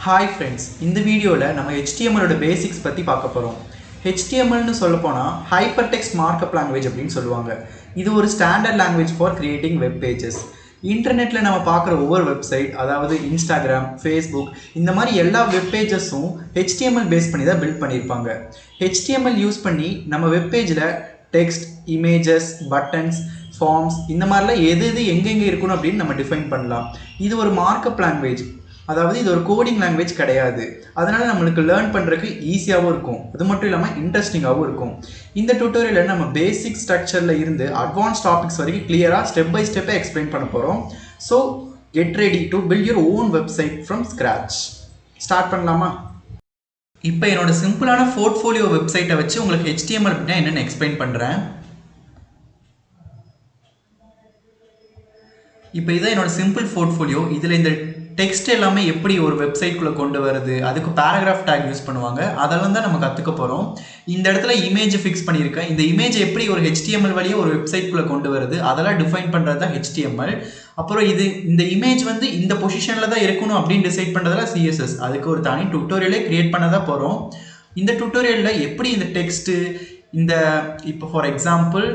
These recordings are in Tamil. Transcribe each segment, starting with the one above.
Hi friends, இந்த வீடியோல நம்ம HTML ஓட பேசிக்ஸ் பத்தி பார்க்க போறோம். HTML னு சொல்லப்போனா Hypertext Markup Language அப்படினு சொல்லுவாங்க. இது ஒரு standard language for creating web pages. இன்டர்நெட்ல நம்ம பார்க்குற ஒவ்வொரு வெப்சைட், அதாவது Instagram, Facebook இந்த மாதிரி எல்லா வெப் பேजेसும் HTML பேஸ் பண்ணி தான் பில்ட் பண்ணிருப்பாங்க. HTML யூஸ் பண்ணி நம்ம வெப் பேஜ்ல டெக்ஸ்ட், இமேजेस, பட்டன்ஸ், ஃபார்ம்ஸ் இந்த மாதிரிலாம் எது எங்கெங்க இருக்கணும் அப்படின்னு நம்ம டிஃபைன் பண்ணலாம். இது ஒரு மார்க்அப் லாங்குவேஜ். அதாவது இது ஒரு கோடிங் லாங்குவேஜ் கிடையாது. அதனால நம்மளுக்கு லேர்ன் பண்ணுறதுக்கு ஈஸியாகவும் இருக்கும். அது மட்டும் இல்லாமல் இன்ட்ரெஸ்டிங்காகவும் இருக்கும். இந்த டியூட்டோரியலில் நம்ம பேசிக் ஸ்ட்ரக்சரில் இருந்து அட்வான்ஸ் டாபிக்ஸ் வரைக்கும் கிளியராக ஸ்டெப் பை ஸ்டெப்பை எக்ஸ்பிளைன் பண்ண போகிறோம். So get ready to build your own website from scratch. Start பண்ணலாமா? இப்போ என்னோட சிம்பிளான போர்ட்ஃபோலியோ வெப்சைட்டை வச்சு உங்களுக்கு HTML அப்படின்னா என்னென்னு எக்ஸ்பிளைன் பண்ணுறேன். இப்போ இதான் என்னோட சிம்பிள் போர்ட்ஃபோலியோ. இதில் இந்த டெக்ஸ்ட் எல்லாமே எப்படி ஒரு வெப்சைட்குள்ளே கொண்டு வருது, அதுக்கு பேராகிராஃப் டேக் யூஸ் பண்ணுவாங்க, அதெல்லாம் தான் நம்ம கற்றுக்க போகிறோம். இந்த இடத்துல இமேஜ் ஃபிக்ஸ் பண்ணியிருக்கேன். இந்த இமேஜ் எப்படி ஒரு HTML வழியாக ஒரு வெப்சைட்குள்ளே கொண்டு வருது அதெல்லாம் டிஃபைன் பண்ணுறது தான் HTML. அப்புறம் இந்த இமேஜ் வந்து இந்த பொசிஷனில் தான் இருக்கணும் அப்படின்னு டிசைட் பண்ணுறதுல CSS. அதுக்கு ஒரு தனி டுட்டோரியலே கிரியேட் பண்ண தான் போகிறோம். இந்த டுட்டோரியலில் எப்படி இந்த டெக்ஸ்ட்டு இப்போ ஃபார் எக்ஸாம்பிள்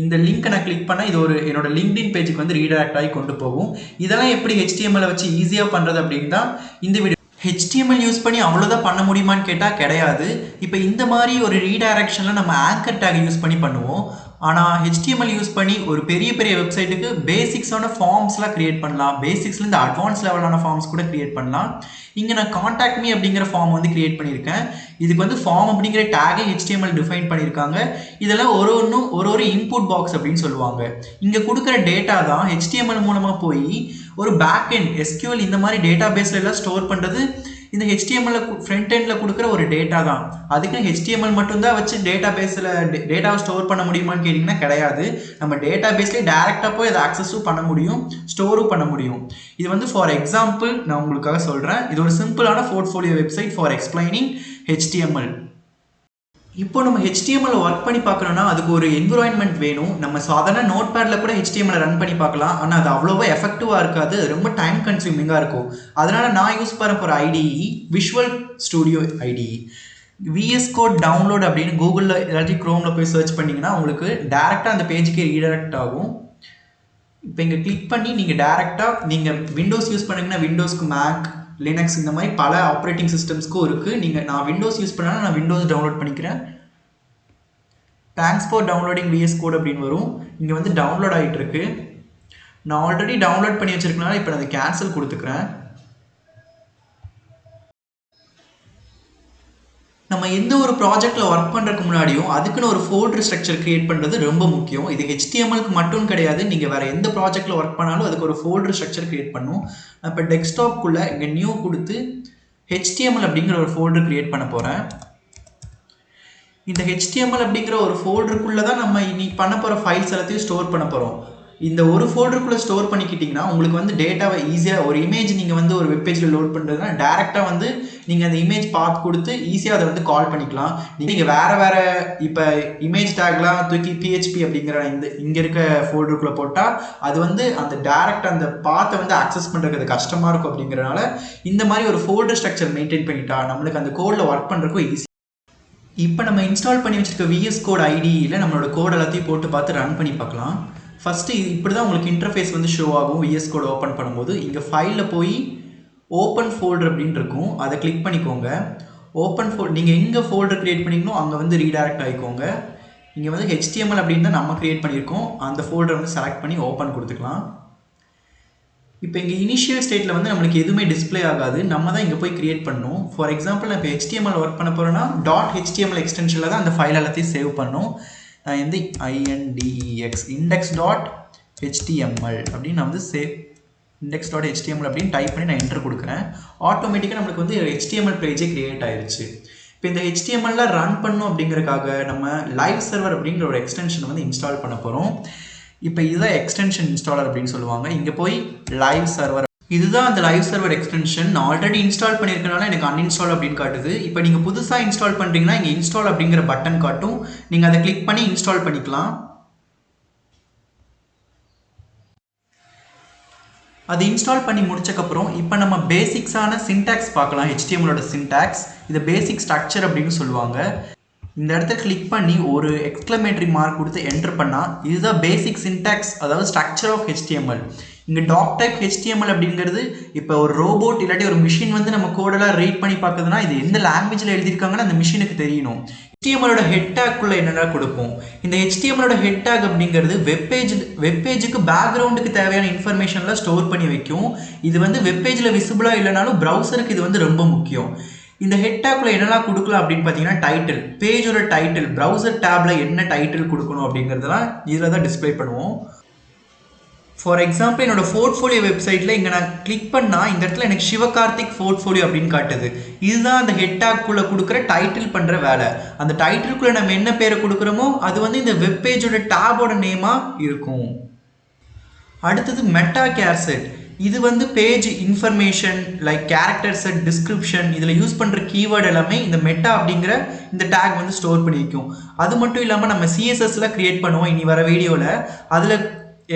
இந்த லிங்க்கை நான் கிளிக் பண்ணால் இது ஒரு என்னோட லிங்க்டின் பேஜுக்கு வந்து ரீடைரக்ட் ஆகி கொண்டு போகும். இதெல்லாம் எப்படி HTML வச்சு ஈஸியாக பண்ணுறது அப்படின்னு தான் இந்த வீடியோ. HTML யூஸ் பண்ணி அவ்வளோதான் பண்ண முடியுமான்னு கேட்டால் கிடையாது. இப்போ இந்த மாதிரி ஒரு ரீடைரக்ஷனில் நம்ம ஆங்கர் டேக் யூஸ் பண்ணி பண்ணுவோம். ஆனால் HTML யூஸ் பண்ணி ஒரு பெரிய வெப்சைட்டுக்கு பேசிக்ஸான ஃபார்ம்ஸ்லாம் க்ரியேட் பண்ணலாம். பேசிக்ஸ்லேருந்து அட்வான்ஸ் லெவலான ஃபார்ம்ஸ் கூட க்ரியேட் பண்ணலாம். இங்கே நான் காண்டாக்ட் மீ அப்படிங்கிற ஃபார்ம் வந்து க்ரியேட் பண்ணியிருக்கேன். இதுக்கு வந்து ஃபார்ம் அப்படிங்கிற டேகை HTML டிஃபைன் பண்ணியிருக்காங்க. இதெல்லாம் ஒரு இன்புட் பாக்ஸ் அப்படின்னு சொல்லுவாங்க. இங்கே கொடுக்குற டேட்டா தான் HTML மூலமாக போய் ஒரு பேக் எண்ட் SQL இந்த மாதிரி டேட்டா பேஸில் எல்லாம் ஸ்டோர் பண்ணுறது இந்த HTML ஃப்ரண்ட் எண்டில் கொடுக்குற ஒரு டேட்டா தான். அதுக்கு HTML மட்டும்தான் வச்சு டேட்டா பேஸில் டேட்டாவை ஸ்டோர் பண்ண முடியுமான்னு கேட்டிங்கன்னா கிடையாது. நம்ம டேட்டா பேஸ்லேயே டேரெக்டாக போய் அதை ஆக்சஸும் பண்ண முடியும், ஸ்டோரும் பண்ண முடியும். இது வந்து ஃபார் எக்ஸாம்பிள் நான் உங்களுக்காக சொல்கிறேன். இது ஒரு சிம்பிளான portfolio website for explaining HTML. இப்போ நம்ம HTML ஒர்க் பண்ணி பார்க்கணும்னா அதுக்கு ஒரு என்விரான்மெண்ட் வேணும். நம்ம சாதாரண நோட் பேடில் கூட HTML ரன் பண்ணி பார்க்கலாம். ஆனால் அது அவ்வளோவா எஃபெக்டிவாக இருக்காது, ரொம்ப டைம் கன்சியூமிங்காக இருக்கும். அதனால் நான் யூஸ் பண்ண போகிற IDE visual studio IDE. VS Code download அப்படின்னு கூகுளில் ஏதாச்சும் க்ரோமில் போய் சர்ச் பண்ணிங்கன்னா உங்களுக்கு டேரெக்டாக அந்த பேஜுக்கே ரீடைரக்ட் ஆகும். இப்போ இங்கே கிளிக் பண்ணி நீங்கள் டேரெக்டாக விண்டோஸ் யூஸ் பண்ணிங்கன்னா விண்டோஸ்க்கு, மேக், லினக்ஸ் இந்த மாதிரி பல ஆப்ரேட்டிங் சிஸ்டம்ஸ்க்கும் இருக்குது. நான் விண்டோஸ் யூஸ் பண்ணாலும் நான் விண்டோஸ் டவுன்லோட் பண்ணிக்கிறேன். Thanks for downloading VS Code அப்படின்னு வரும். இங்கே வந்து டவுன்லோட் ஆகிட்டு இருக்கு. நான் ஆல்ரெடி டவுன்லோட் பண்ணி வச்சிருக்கனால இப்போ நான் அதை கேன்சல் கொடுத்துக்கிறேன். நம்ம எந்த ஒரு ப்ராஜெக்டில் ஒர்க் பண்ணுறதுக்கு முன்னாடியும் அதுக்குன்னு ஒரு ஃபோல்டர் ஸ்ட்ரக்சர் கிரியேட் பண்ணுறது ரொம்ப முக்கியம். இது HTMLக்கு மட்டும் கிடையாது. நீங்கள் வேறு எந்த ப்ராஜெக்டில் ஒர்க் பண்ணாலும் அதுக்கு ஒரு ஃபோல்டர் ஸ்ட்ரக்சர் கிரியேட் பண்ணும். நான் இப்போ டெஸ்க்டாப்குள்ளே இங்கே நியூ கொடுத்து HTML அப்படிங்கிற ஒரு ஃபோல்டர் கிரியேட் பண்ண போகிறேன். இந்த HTML அப்படிங்கிற ஒரு ஃபோல்டருக்குள்ளே தான் நம்ம இன்னைக்கு பண்ண போகிற ஃபைல்ஸ் எல்லாத்தையும் ஸ்டோர் பண்ண போகிறோம். இந்த ஒரு ஃபோல்டருக்குள்ளே ஸ்டோர் பண்ணிக்கிட்டிங்கன்னா உங்களுக்கு வந்து டேட்டாவை ஈஸியாக ஒரு இமேஜ் நீங்கள் வந்து ஒரு வெப்பேஜில் லோட் பண்ணுறதுனா டேரெக்டாக வந்து நீங்கள் அந்த இமேஜ் பார்த்து கொடுத்து ஈஸியாக அதை வந்து கால் பண்ணிக்கலாம். நீங்கள் வேறு இப்போ இமேஜ் டேக்லாம் தூக்கி PHP அப்படிங்கிற இங்கே இருக்க ஃபோல்டருக்குள்ளே போட்டால் அது வந்து அந்த டேரெக்ட் அந்த பாத்தை வந்து அக்சஸ் பண்ணுறது கஷ்டமாக இருக்கும். அப்படிங்கிறனால இந்த மாதிரி ஒரு ஃபோல்டர் ஸ்ட்ரக்சர் மெயின்டைன் பண்ணிட்டா நம்மளுக்கு அந்த கோடில் ஒர்க் பண்ணுறதுக்கும் ஈஸி. இப்போ நம்ம இன்ஸ்டால் பண்ணி வச்சுருக்க VS Code IDEயில் நம்மளோட கோட் எல்லாத்தையும் போட்டு பார்த்து ரன் பண்ணி பார்க்கலாம். ஃபஸ்ட்டு இப்படி தான் உங்களுக்கு இன்டர்ஃபேஸ் வந்து ஷோ ஆகும். VS Code ஓப்பன் பண்ணும்போது இங்கே ஃபைலில் போய் ஓப்பன் ஃபோல்டர் அப்படின்னு இருக்கும், அதை கிளிக் பண்ணிக்கோங்க. நீங்கள் எங்கே ஃபோல்டர் க்ரியேட் பண்ணிக்கணும் அங்கே வந்து ரீடைரக்ட் ஆகிக்கோங்க. இங்கே வந்து HTML அப்படின்னு தான் நம்ம க்ரியேட் பண்ணியிருக்கோம். அந்த ஃபோல்டரை வந்து செலக்ட் பண்ணி ஓப்பன் கொடுத்துக்கலாம். இப்போ இங்கே இனிஷியல் ஸ்டேட்டில் வந்து நம்மளுக்கு எதுவுமே டிஸ்பிளே ஆகாது. நம்ம தான் இங்கே போய் க்ரியேட் பண்ணணும். ஃபார் எக்ஸாம்பிள் நான் இப்போ HTML ஒர்க் பண்ண போகிறேன்னா .html எக்ஸ்டென்ஷனில் தான் அந்த ஃபைல் எல்லாத்தையும் சேவ் பண்ணும். நான் வந்து index.html அப்படின்னு நான் வந்து index.html அப்படின்னு டைப் பண்ணி நான் என்டர் கொடுக்குறேன். ஆட்டோமேட்டிக்காக நம்மளுக்கு வந்து HTML பேஜே கிரியேட் ஆயிடுச்சு. இப்போ இந்த HTML ரன் பண்ணும் அப்படிங்கிறதுக்காக நம்ம லைவ் சர்வர் அப்படிங்கிற ஒரு எக்ஸ்டென்ஷன் வந்து இன்ஸ்டால் பண்ண போகிறோம். இப்போ இதுதான் எக்ஸ்டென்ஷன் இன்ஸ்டாலர் அப்படின்னு சொல்லுவாங்க. இங்கே போய் லைவ் சர்வர், இதுதான் அந்த லைவ் சர்வர் எக்ஸ்டென்ஷன். நான் ஆல்ரெடி இன்ஸ்டால் பண்ணியிருக்கனால எனக்கு அன்இன்ஸ்டால் அப்படின்னு காட்டுது. இப்போ நீங்கள் புதுசாக இன்ஸ்டால் பண்ணுறீங்கன்னா இங்கே இன்ஸ்டால் அப்படிங்கிற பட்டன் காட்டும். நீங்கள் அதை கிளிக் பண்ணி இன்ஸ்டால் பண்ணிக்கலாம். அது இன்ஸ்டால் பண்ணி முடிச்சக்கப்புறம் இப்போ நம்ம பேசிக்ஸான சின்டாக்ஸ் பார்க்கலாம். HTMLோட சின்டாக்ஸ், இதை பேசிக் ஸ்ட்ரக்சர் அப்படின்னு சொல்லுவாங்க. இந்த இடத்த கிளிக் பண்ணி ஒரு எக்ஸ்க்ளமேட்டரி மார்க் கொடுத்து என்டர் பண்ணால் இதுதான் பேசிக் சின்டாக்ஸ், அதாவது ஸ்ட்ரக்சர் ஆஃப் HTML. இங்கே டாக் டைப் HTML அப்படிங்கிறது இப்போ ஒரு ரோபோட் இல்லாட்டி ஒரு மிஷின் வந்து நம்ம கோடெல்லாம் ரீட் பண்ணி பார்க்குதுன்னா இது எந்த லாங்குவேஜில் எழுதியிருக்காங்கன்னு அந்த மிஷினுக்கு தெரியணும். HTMLோட ஹெட் டேக்குள்ளே என்னென்ன கொடுப்போம். இந்த HTMLோட ஹெட் டேக் அப்படிங்கிறது வெப்பேஜுக்கு பேக்ரவுண்டுக்கு தேவையான இன்ஃபர்மேஷன்லாம் ஸ்டோர் பண்ணி வைக்கும். இது வந்து வெப்பேஜில் விசிபிளாக இல்லைனாலும் ப்ரௌசருக்கு இது வந்து ரொம்ப முக்கியம். இந்த ஹெட் டேக்குள்ள என்னெல்லாம் கொடுக்கலாம் அப்படின்னு பார்த்தீங்கன்னா டைட்டில், பேஜோட டைட்டில், ப்ரௌசர் டேப்ல என்ன டைட்டில் கொடுக்கணும் அப்படிங்கிறதெல்லாம் இதில் தான் டிஸ்பிளே பண்ணுவோம். ஃபார் எக்ஸாம்பிள் என்னோட போர்ட்ஃபோலியோ வெப்சைட்டில் இங்கே நான் கிளிக் பண்ணால் இந்த இடத்துல எனக்கு சிவகார்த்திக் போர்ட்ஃபோலியோ அப்படின்னு காட்டுது. இதுதான் அந்த ஹெட் டேக்குள்ளே கொடுக்குற டைட்டில் பண்ணுற வேலை. அந்த டைட்டிலுக்குள்ளே நம்ம என்ன பேரை கொடுக்குறோமோ அது வந்து இந்த வெப்பேஜோட டேபோட நேமாக இருக்கும். அடுத்தது மெட்டா கேர்செட். இது வந்து page information like character set, description, இதில் யூஸ் பண்ணுற கீவேர்டு எல்லாமே இந்த மெட்டா அப்படிங்கிற இந்த டேக் வந்து ஸ்டோர் பண்ணி வைக்கும். அது மட்டும் இல்லாமல் நம்ம சிஎஸ்எஸ்லாம் க்ரியேட் பண்ணுவோம் இனி வர வீடியோவில். அதில்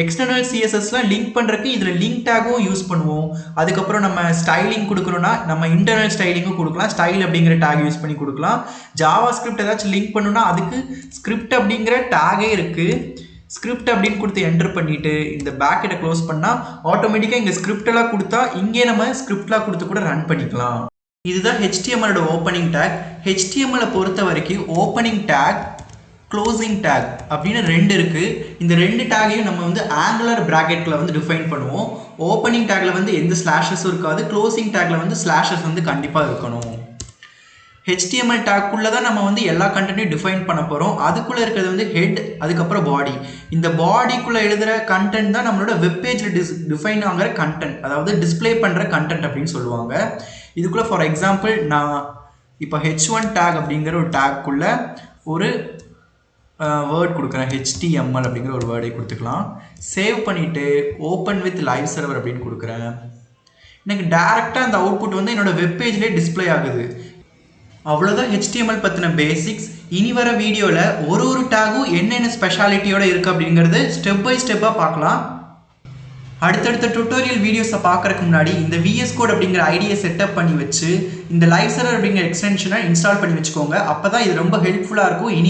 எக்ஸ்டர்னல் சிஎஸ்எஸ்லாம் லிங்க் பண்ணுறதுக்கு இதில் லிங்க் டேக்கும் யூஸ் பண்ணுவோம். அதுக்கப்புறம் நம்ம ஸ்டைலிங் கொடுக்குறோன்னா நம்ம இன்டர்னல் ஸ்டைலிங்கும் கொடுக்கலாம். ஸ்டைல் அப்படிங்கிற டேக் யூஸ் பண்ணி கொடுக்கலாம். ஜாவா ஸ்கிரிப்ட் ஏதாச்சும் லிங்க் பண்ணணும்னா அதுக்கு ஸ்கிரிப்ட் அப்படிங்கிற டேகே இருக்குது. ஸ்கிரிப்ட் அப்படின்னு கொடுத்து என்டர் பண்ணிவிட்டு இந்த பேக்கெட்டை க்ளோஸ் பண்ணால் ஆட்டோமேட்டிக்காக இங்கே ஸ்கிரிப்டெல்லாம் கொடுத்தா இங்கே நம்ம ஸ்கிரிப்ட்லாம் கொடுத்து கூட ரன் பண்ணிக்கலாம். இதுதான் HTMLோட ஓப்பனிங் டேக். HTMLை பொறுத்த வரைக்கும் ஓப்பனிங் டேக், க்ளோசிங் டேக் அப்படின்னு ரெண்டு இருக்குது. இந்த ரெண்டு டேகையும் நம்ம வந்து ஆங்குலர் ப்ராக்கெட்டில் வந்து டிஃபைன் பண்ணுவோம். ஓப்பனிங் டேக்கில் வந்து எந்த ஸ்லாஷஸும் இருக்காது. க்ளோசிங் டேக்கில் வந்து ஸ்லாஷஸ் வந்து கண்டிப்பாக இருக்கணும். HTML டேக்குள்ளே தான் நம்ம வந்து எல்லா கண்டென்ட்டையும் டிஃபைன் பண்ண போகிறோம். அதுக்குள்ளே இருக்கிறது வந்து ஹெட், அதுக்கப்புறம் பாடி. இந்த பாடிக்குள்ளே எழுதுகிற கண்டென்ட் தான் நம்மளோட வெப்பேஜில் டிஃபைன் ஆகிற கண்டென்ட், அதாவது டிஸ்பிளே பண்ணுற கண்டென்ட் அப்படின்னு சொல்லுவாங்க. இதுக்குள்ளே ஃபார் எக்ஸாம்பிள் நான் இப்போ H1 டேக் அப்படிங்கிற ஒரு டேக்குள்ளே ஒரு வேர்ட் கொடுக்குறேன். HTML அப்படிங்கிற ஒரு வேர்டை கொடுத்துக்கலாம். சேவ் பண்ணிவிட்டு ஓப்பன் வித் லைவ் சர்வர் அப்படின்னு கொடுக்குறேன். எனக்கு டேரெக்டாக அந்த அவுட்புட் வந்து என்னோடய வெப்பேஜ்லேயே டிஸ்பிளே ஆகுது. அவ்வளோதான் HTML பற்றின பேசிக்ஸ். இனி வர வீடியோவில் ஒரு டேகும் என்னென்ன ஸ்பெஷாலிட்டியோடு இருக்குது அப்படிங்கிறது ஸ்டெப் பை ஸ்டெப்பாக பார்க்கலாம். அடுத்தடுத்த டுட்டோரியல் வீடியோஸை பார்க்குறதுக்கு முன்னாடி இந்த VS Code அப்படிங்கிற ஐடியை செட்டப் பண்ணி வச்சு இந்த லைவ் சர்வர் அப்படிங்கிற எக்ஸ்டென்ஷனை இன்ஸ்டால் பண்ணி வச்சுக்கோங்க. அப்போ தான் இது ரொம்ப ஹெல்ப்ஃபுல்லாக இருக்கும். இனி